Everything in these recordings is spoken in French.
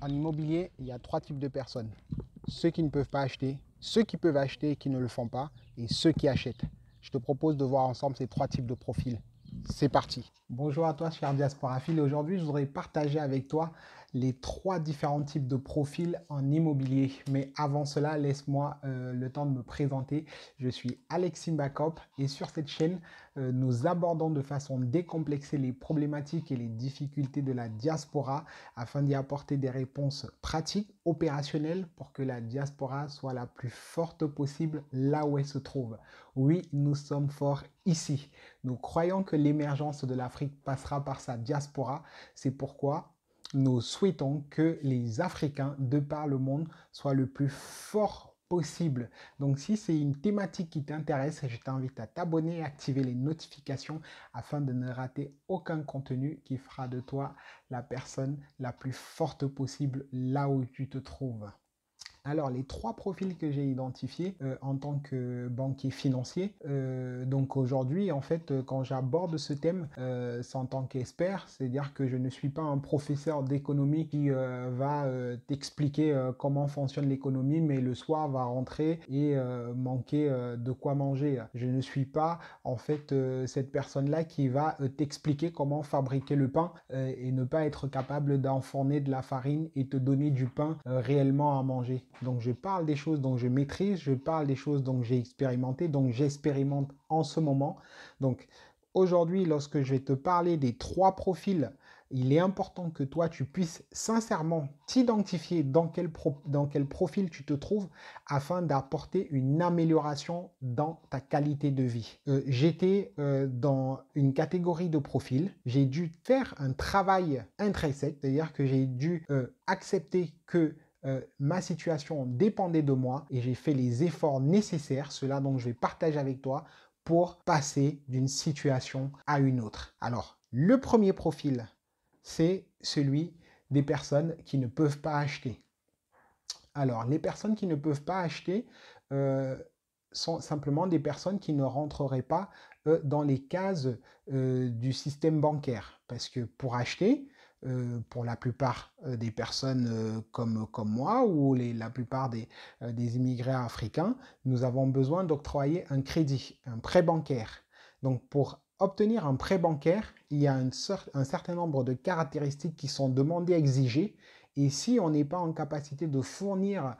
En immobilier, il y a trois types de personnes. Ceux qui ne peuvent pas acheter, ceux qui peuvent acheter et qui ne le font pas, et ceux qui achètent. Je te propose de voir ensemble ces trois types de profils. C'est parti. Bonjour à toi, cher Diasporaphile. Aujourd'hui, je voudrais partager avec toi les trois différents types de profils en immobilier. Mais avant cela, laisse-moi le temps de me présenter. Je suis Alexis Mbakop et sur cette chaîne, nous abordons de façon décomplexée les problématiques et les difficultés de la diaspora afin d'y apporter des réponses pratiques, opérationnelles pour que la diaspora soit la plus forte possible là où elle se trouve. Oui, nous sommes forts ici. Nous croyons que l'émergence de l'Afrique passera par sa diaspora. C'est pourquoi nous souhaitons que les Africains de par le monde soient le plus forts possible. Donc si c'est une thématique qui t'intéresse, je t'invite à t'abonner et activer les notifications afin de ne rater aucun contenu qui fera de toi la personne la plus forte possible là où tu te trouves. Alors, les trois profils que j'ai identifiés en tant que banquier financier, donc aujourd'hui, en fait, quand j'aborde ce thème, c'est en tant qu'expert, c'est-à-dire que je ne suis pas un professeur d'économie qui va t'expliquer comment fonctionne l'économie, mais le soir va rentrer et manquer de quoi manger. Je ne suis pas, en fait, cette personne-là qui va t'expliquer comment fabriquer le pain et ne pas être capable d'enfourner de la farine et te donner du pain réellement à manger. Donc, je parle des choses dont je maîtrise, je parle des choses dont j'ai expérimenté, donc j'expérimente en ce moment. Donc, aujourd'hui, lorsque je vais te parler des trois profils, il est important que toi, tu puisses sincèrement t'identifier dans quel profil tu te trouves afin d'apporter une amélioration dans ta qualité de vie. J'étais dans une catégorie de profil. J'ai dû faire un travail intrinsèque, c'est-à-dire que j'ai dû accepter que ma situation dépendait de moi et j'ai fait les efforts nécessaires, cela dont je vais partager avec toi, pour passer d'une situation à une autre. Alors, le premier profil, c'est celui des personnes qui ne peuvent pas acheter. Alors, les personnes qui ne peuvent pas acheter sont simplement des personnes qui ne rentreraient pas dans les cases du système bancaire. Parce que pour acheter, pour la plupart des personnes comme moi ou la plupart des immigrés africains, nous avons besoin d'octroyer un crédit, un prêt bancaire. Donc pour obtenir un prêt bancaire, il y a un certain nombre de caractéristiques qui sont demandées, exigées. Et si on n'est pas en capacité de fournir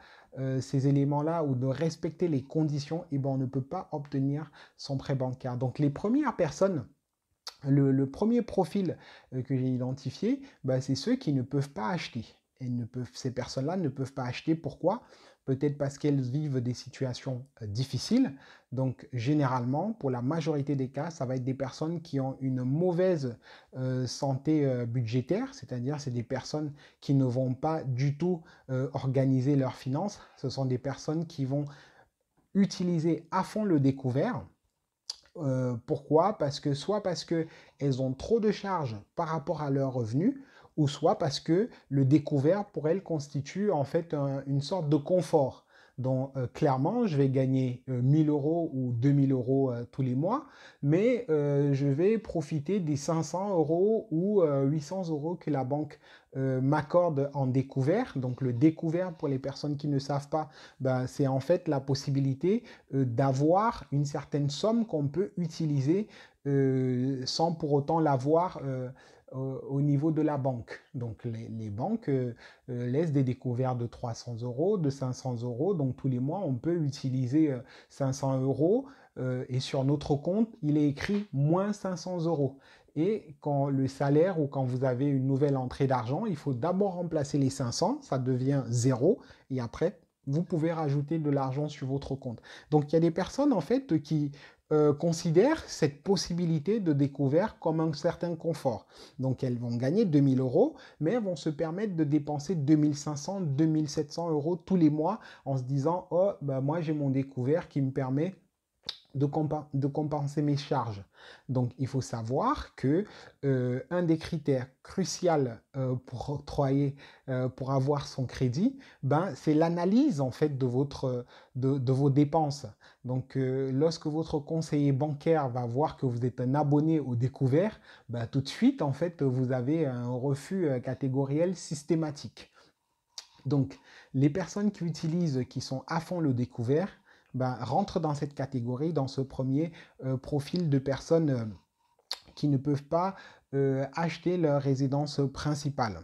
ces éléments-là ou de respecter les conditions, eh ben, on ne peut pas obtenir son prêt bancaire. Donc les premières personnes, le premier profil que j'ai identifié, bah, c'est ceux qui ne peuvent pas acheter. Et ces personnes-là ne peuvent pas acheter. Pourquoi? Peut-être parce qu'elles vivent des situations difficiles. Donc, généralement, pour la majorité des cas, ça va être des personnes qui ont une mauvaise santé budgétaire, c'est-à-dire c'est des personnes qui ne vont pas du tout organiser leurs finances. Ce sont des personnes qui vont utiliser à fond le découvert. Pourquoi? Parce qu'elles ont trop de charges par rapport à leurs revenus, ou soit parce que le découvert pour elles constitue en fait une sorte de confort. Donc clairement, je vais gagner 1000 euros ou 2000 euros tous les mois, mais je vais profiter des 500 euros ou 800 euros que la banque m'accorde en découvert. Donc le découvert, pour les personnes qui ne savent pas, ben, c'est en fait la possibilité d'avoir une certaine somme qu'on peut utiliser sans pour autant l'avoir au niveau de la banque. Donc les banques laissent des découverts de 300 euros, de 500 euros. Donc tous les mois, on peut utiliser 500 euros et sur notre compte, il est écrit moins 500 euros. Et quand le salaire ou quand vous avez une nouvelle entrée d'argent, il faut d'abord remplacer les 500, ça devient 0 et après, vous pouvez rajouter de l'argent sur votre compte. Donc, il y a des personnes, en fait, qui considèrent cette possibilité de découvert comme un certain confort. Donc, elles vont gagner 2000 euros, mais elles vont se permettre de dépenser 2500, 2700 euros tous les mois en se disant, oh, bah, moi, j'ai mon découvert qui me permet de compenser mes charges. Donc, il faut savoir que un des critères cruciaux pour octroyer, pour avoir son crédit, ben, c'est l'analyse en fait de vos dépenses. Donc, lorsque votre conseiller bancaire va voir que vous êtes un abonné au découvert, ben, tout de suite, en fait, vous avez un refus catégoriel systématique. Donc, les personnes qui sont à fond le découvert, rentrent dans cette catégorie, dans ce premier profil de personnes qui ne peuvent pas acheter leur résidence principale.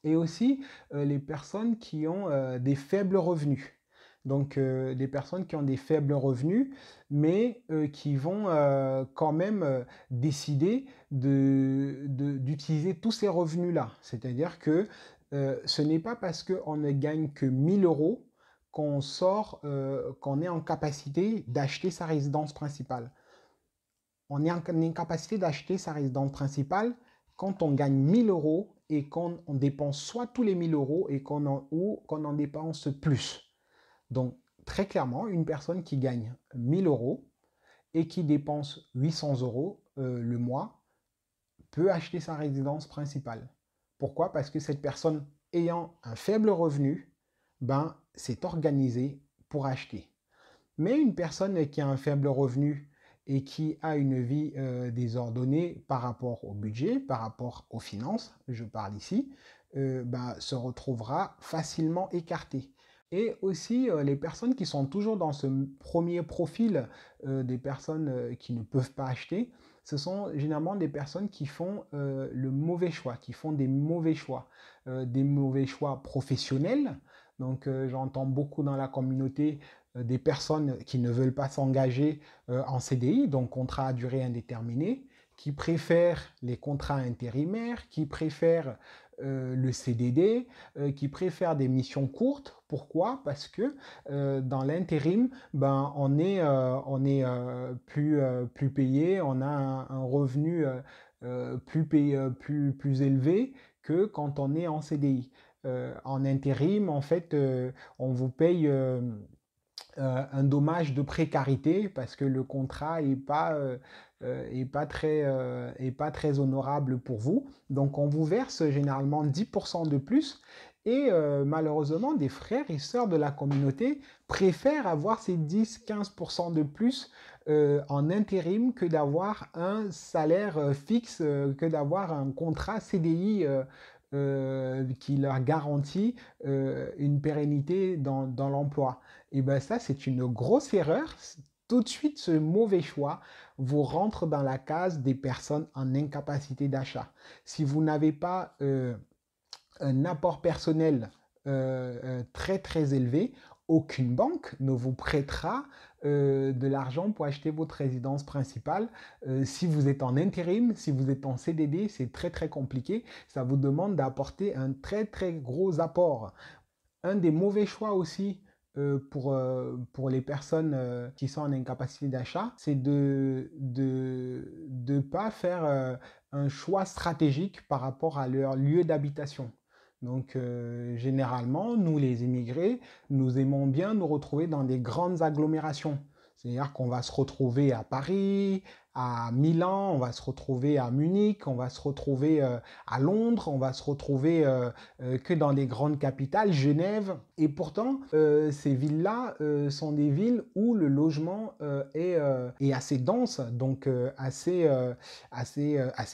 Et aussi les personnes qui ont des faibles revenus. Donc des personnes qui ont des faibles revenus, mais qui vont quand même décider d'utiliser tous ces revenus-là. C'est-à-dire que ce n'est pas parce qu'on ne gagne que 1000 euros qu'on est en capacité d'acheter sa résidence principale. On est en capacité d'acheter sa résidence principale quand on gagne 1000 euros et qu'on dépense soit tous les 1000 euros ou qu'on en dépense plus. Donc, très clairement, une personne qui gagne 1000 euros et qui dépense 800 euros le mois peut acheter sa résidence principale. Pourquoi? Parce que cette personne ayant un faible revenu, s'est organisée pour acheter. Mais une personne qui a un faible revenu et qui a une vie désordonnée par rapport au budget, par rapport aux finances, je parle ici, se retrouvera facilement écartée. Et aussi, les personnes qui sont toujours dans ce premier profil des personnes qui ne peuvent pas acheter, ce sont généralement des personnes qui font le mauvais choix, qui font des mauvais choix professionnels. Donc, j'entends beaucoup dans la communauté des personnes qui ne veulent pas s'engager en CDI, donc contrat à durée indéterminée, qui préfèrent les contrats intérimaires, qui préfèrent le CDD, qui préfèrent des missions courtes. Pourquoi? Parce que dans l'intérim, on est plus payé, on a un revenu plus élevé que quand on est en CDI. En intérim, en fait, on vous paye un dommage de précarité parce que le contrat est pas très honorable pour vous. Donc on vous verse généralement 10% de plus et malheureusement des frères et sœurs de la communauté préfèrent avoir ces 10-15% de plus en intérim que d'avoir un salaire fixe, que d'avoir un contrat CDI qui leur garantit une pérennité dans l'emploi. Et bien ça, c'est une grosse erreur. Tout de suite, ce mauvais choix vous rentre dans la case des personnes en incapacité d'achat. Si vous n'avez pas un apport personnel très très élevé, aucune banque ne vous prêtera de l'argent pour acheter votre résidence principale. Si vous êtes en intérim, si vous êtes en CDD, c'est très très compliqué. Ça vous demande d'apporter un très très gros apport. Un des mauvais choix aussi pour les personnes qui sont en incapacité d'achat, c'est de pas faire un choix stratégique par rapport à leur lieu d'habitation. Donc, généralement, nous les immigrés, nous aimons bien nous retrouver dans des grandes agglomérations. C'est-à-dire qu'on va se retrouver à Paris, à Milan, on va se retrouver à Munich, on va se retrouver à Londres, on va se retrouver que dans les grandes capitales, Genève. Et pourtant, ces villes-là sont des villes où le logement est assez dense, donc assez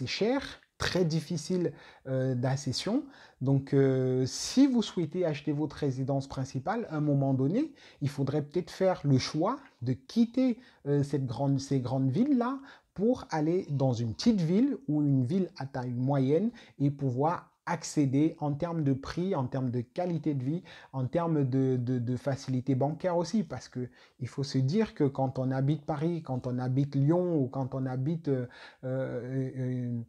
cher, très difficile d'accession. Donc, si vous souhaitez acheter votre résidence principale, à un moment donné, il faudrait peut-être faire le choix de quitter ces grandes villes-là pour aller dans une petite ville ou une ville à taille moyenne et pouvoir accéder en termes de prix, en termes de qualité de vie, en termes de facilité bancaire aussi, parce que il faut se dire que quand on habite Paris, quand on habite Lyon ou quand on habite une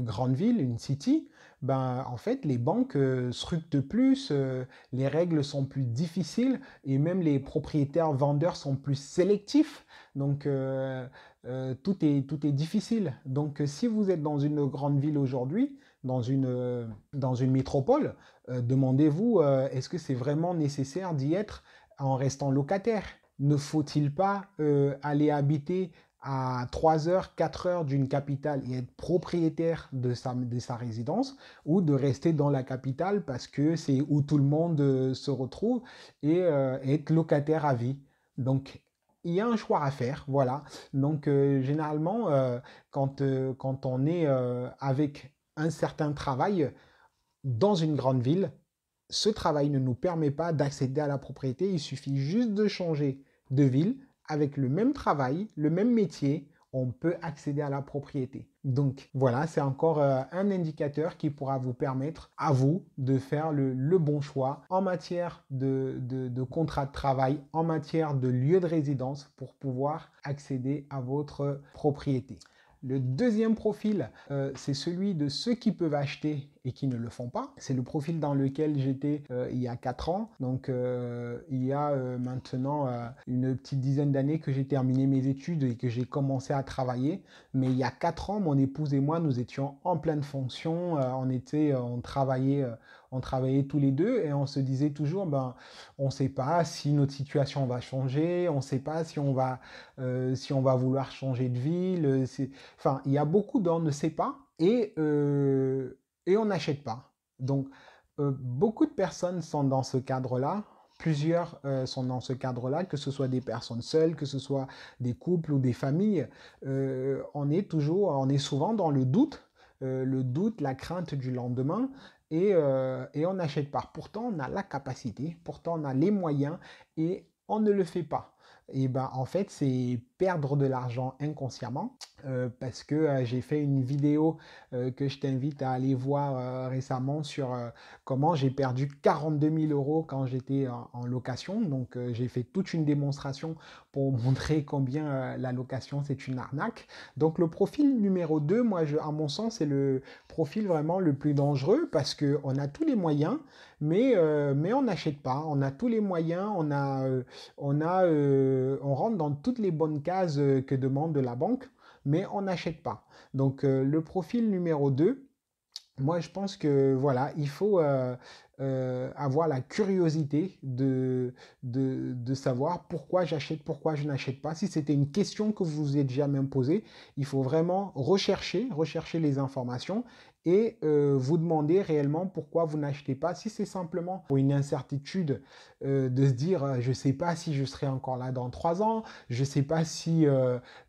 grande ville, une city, en fait, les banques scrutent plus, les règles sont plus difficiles et même les propriétaires vendeurs sont plus sélectifs. Donc, tout est difficile. Donc, si vous êtes dans une grande ville aujourd'hui, dans une métropole, demandez-vous, est-ce que c'est vraiment nécessaire d'y être en restant locataire? Ne faut-il pas aller habiter à 3 heures, 4 heures d'une capitale et être propriétaire de sa résidence, ou de rester dans la capitale parce que c'est où tout le monde se retrouve et être locataire à vie? Donc, il y a un choix à faire, voilà. Donc, généralement, quand on est avec un certain travail dans une grande ville, ce travail ne nous permet pas d'accéder à la propriété. Il suffit juste de changer de ville. Avec le même travail, le même métier, on peut accéder à la propriété. Donc voilà, c'est encore un indicateur qui pourra vous permettre à vous de faire le bon choix en matière de contrat de travail, en matière de lieu de résidence pour pouvoir accéder à votre propriété. Le deuxième profil, c'est celui de ceux qui peuvent acheter et qui ne le font pas. C'est le profil dans lequel j'étais il y a 4 ans. Donc, il y a maintenant une petite dizaine d'années que j'ai terminé mes études et que j'ai commencé à travailler. Mais il y a 4 ans, mon épouse et moi, nous étions en pleine fonction. On travaillait tous les deux et on se disait toujours, on ne sait pas si notre situation va changer, on ne sait pas si on va vouloir changer de ville. Enfin, il y a beaucoup d'on ne sait pas et on n'achète pas. Donc, beaucoup de personnes sont dans ce cadre-là. Plusieurs sont dans ce cadre-là, que ce soit des personnes seules, que ce soit des couples ou des familles. On est souvent dans le doute, la crainte du lendemain, et on n'achète pas. Pourtant, on a la capacité, pourtant on a les moyens, et on ne le fait pas. Et ben en fait, c'est perdre de l'argent inconsciemment parce que j'ai fait une vidéo que je t'invite à aller voir récemment sur comment j'ai perdu 42 000 euros quand j'étais en location. Donc, j'ai fait toute une démonstration pour montrer combien la location, c'est une arnaque. Donc, le profil numéro 2, moi, à mon sens, c'est le profil vraiment le plus dangereux parce qu'on a tous les moyens, mais on n'achète pas. On a tous les moyens, on rentre dans toutes les bonnes cases que demande la banque, mais on n'achète pas. Donc, le profil numéro 2, moi, je pense que voilà, il faut avoir la curiosité de savoir pourquoi j'achète, pourquoi je n'achète pas. Si c'était une question que vous vous êtes jamais posée, il faut vraiment rechercher les informations et vous demander réellement pourquoi vous n'achetez pas. Si c'est simplement pour une incertitude de se dire je ne sais pas si je serai encore là dans 3 ans, je ne sais pas si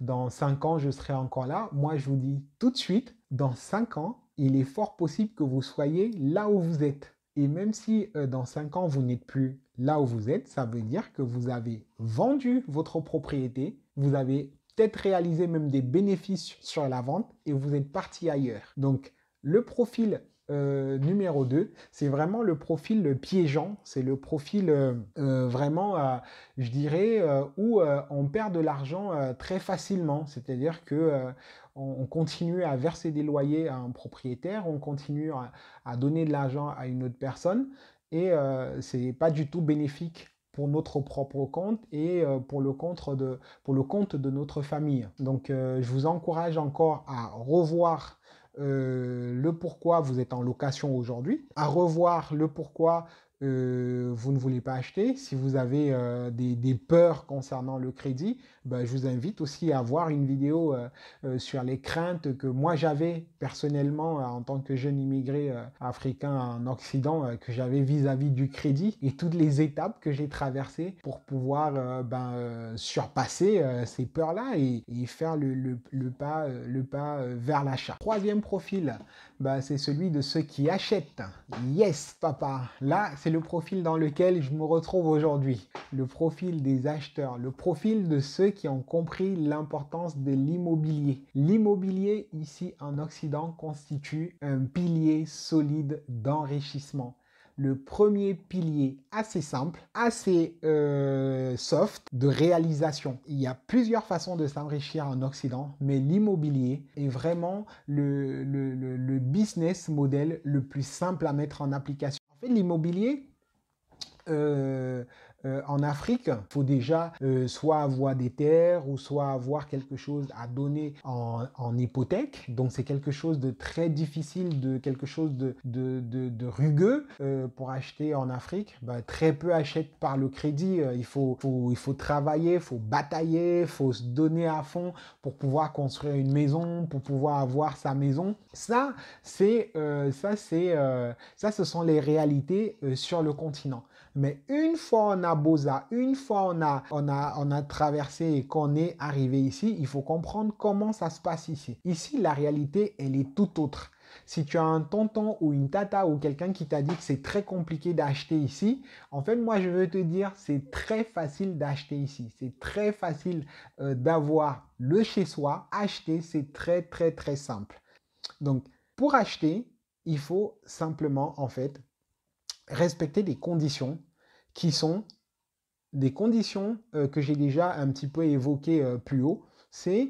dans 5 ans je serai encore là. Moi, je vous dis tout de suite, dans 5 ans, il est fort possible que vous soyez là où vous êtes. Et même si dans 5 ans, vous n'êtes plus là où vous êtes, ça veut dire que vous avez vendu votre propriété, vous avez peut-être réalisé même des bénéfices sur la vente et vous êtes parti ailleurs. Donc, le profil numéro 2, c'est vraiment le profil piégeant, c'est le profil vraiment, je dirais, où on perd de l'argent très facilement. C'est-à-dire que on continue à verser des loyers à un propriétaire, on continue à donner de l'argent à une autre personne et c'est pas du tout bénéfique pour notre propre compte et pour le compte de notre famille. Donc, je vous encourage encore à revoir le pourquoi vous êtes en location aujourd'hui, à revoir le pourquoi vous ne voulez pas acheter. Si vous avez des peurs concernant le crédit, je vous invite aussi à voir une vidéo sur les craintes que moi j'avais personnellement en tant que jeune immigré africain en Occident, que j'avais vis-à-vis du crédit et toutes les étapes que j'ai traversées pour pouvoir surpasser ces peurs-là et faire le pas vers l'achat. Troisième profil, c'est celui de ceux qui achètent. Yes, papa. Là, c'est le profil dans lequel je me retrouve aujourd'hui. Le profil des acheteurs, le profil de ceux qui ont compris l'importance de l'immobilier. L'immobilier, ici en Occident, constitue un pilier solide d'enrichissement. Le premier pilier assez simple, assez soft de réalisation. Il y a plusieurs façons de s'enrichir en Occident, mais l'immobilier est vraiment le business model le plus simple à mettre en application. En fait, l'immobilier, en Afrique, il faut déjà soit avoir des terres ou soit avoir quelque chose à donner en hypothèque. Donc, c'est quelque chose de très difficile, quelque chose de rugueux pour acheter en Afrique. Très peu achètent par le crédit. Il faut travailler, il faut batailler, il faut se donner à fond pour pouvoir construire une maison, pour pouvoir avoir sa maison. Ça, ce sont les réalités sur le continent. Mais une fois on a Boza, une fois on a traversé et qu'on est arrivé ici, il faut comprendre comment ça se passe ici. Ici, la réalité, elle est tout autre. Si tu as un tonton ou une tata ou quelqu'un qui t'a dit que c'est très compliqué d'acheter ici, en fait, moi, je veux te dire, c'est très facile d'acheter ici. C'est très facile d'avoir le chez-soi. Acheter, c'est très, très, très simple. Donc, pour acheter, il faut simplement, en fait, respecter des conditions qui sont des conditions que j'ai déjà un petit peu évoquées plus haut. C'est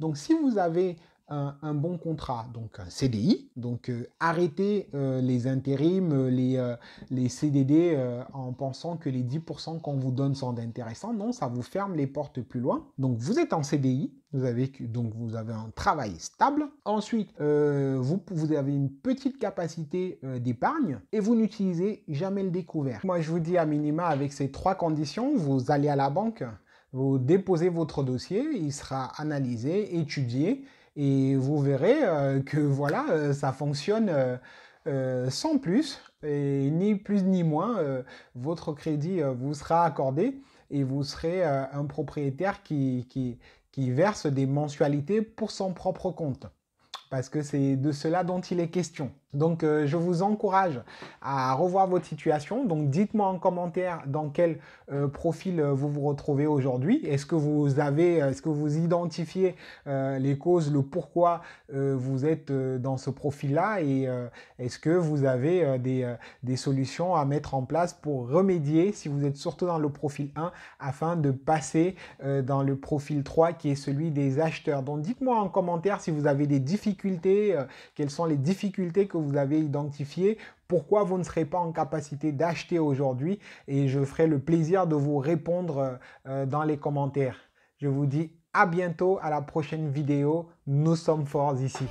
donc si vous avez un bon contrat, donc un CDI, donc arrêtez les intérims, les CDD en pensant que les 10% qu'on vous donne sont intéressants. Non, ça vous ferme les portes plus loin. Donc vous êtes en CDI, vous avez un travail stable. Ensuite, vous avez une petite capacité d'épargne et vous n'utilisez jamais le découvert. Moi, je vous dis à minima, avec ces 3 conditions, vous allez à la banque, vous déposez votre dossier, il sera analysé, étudié, et vous verrez que voilà, ça fonctionne sans plus, et ni plus ni moins. Votre crédit vous sera accordé et vous serez un propriétaire qui verse des mensualités pour son propre compte. Parce que c'est de cela dont il est question. Donc, je vous encourage à revoir votre situation. Donc, dites-moi en commentaire dans quel profil vous vous retrouvez aujourd'hui. Est-ce que vous identifiez les causes, le pourquoi vous êtes dans ce profil-là et est-ce que vous avez des solutions à mettre en place pour remédier, si vous êtes surtout dans le profil 1, afin de passer dans le profil 3 qui est celui des acheteurs. Donc, dites-moi en commentaire si vous avez des difficultés, quelles sont les difficultés que vous avez identifiées, pourquoi vous ne serez pas en capacité d'acheter aujourd'hui et je ferai le plaisir de vous répondre dans les commentaires. Je vous dis à bientôt, à la prochaine vidéo. Nous sommes forts ici.